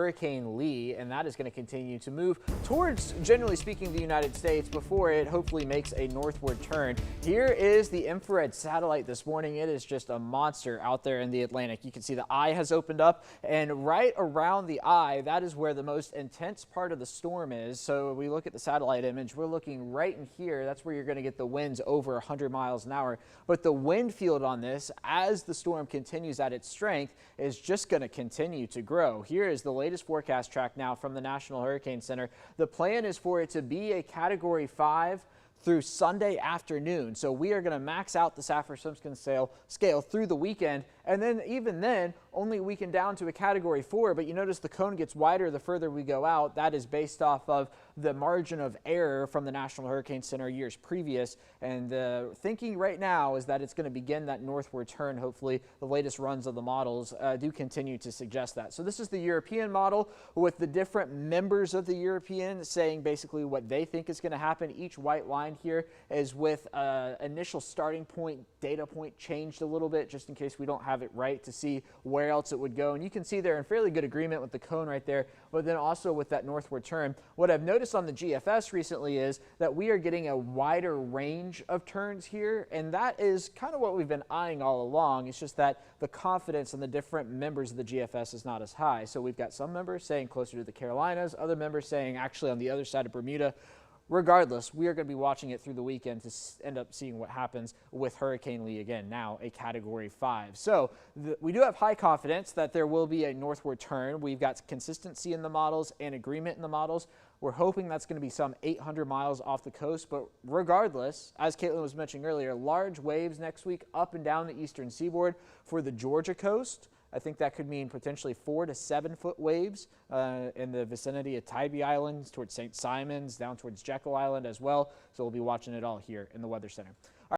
Hurricane Lee, and that is going to continue to move towards, generally speaking, the United States before it hopefully makes a northward turn. Here is the infrared satellite this morning. It is just a monster out there in the Atlantic. You can see the eye has opened up, and right around the eye, that is where the most intense part of the storm is. So we look at the satellite image, we're looking right in here. That's where you're going to get the winds over 100 miles an hour. But the wind field on this, as the storm continues at its strength, is just going to continue to grow. Here is the latest forecast track now from the National Hurricane Center. The plan is for it to be a Category 5 through Sunday afternoon. So we are going to max out the Saffir-Simpson scale through the weekend, and then even then only weaken down to a Category 4. But you notice the cone gets wider the further we go out. That is based off of the margin of error from the National Hurricane Center years previous, and the thinking right now is that it's going to begin that northward turn. Hopefully the latest runs of the models do continue to suggest that. So this is the European model with the different members of the European saying basically what they think is going to happen. Each white line here is with initial starting point, data point changed a little bit just in case we don't have it right to see where else it would go. And you can see they're in fairly good agreement with the cone right there, but then also with that northward turn. What I've noticed on the GFS recently is that we are getting a wider range of turns here, and that is kind of what we've been eyeing all along. It's just that the confidence in the different members of the GFS is not as high. So we've got some members saying closer to the Carolinas, other members saying actually on the other side of Bermuda. Regardless, we are going to be watching it through the weekend to end up seeing what happens with Hurricane Lee, again, now a Category 5. So we do have high confidence that there will be a northward turn. We've got consistency in the models and agreement in the models. We're hoping that's going to be some 800 miles off the coast. But regardless, as Caitlin was mentioning earlier, large waves next week up and down the eastern seaboard for the Georgia coast. I think that could mean potentially 4 to 7 foot waves in the vicinity of Tybee Islands, towards St. Simons, down towards Jekyll Island as well. So we'll be watching it all here in the Weather Center.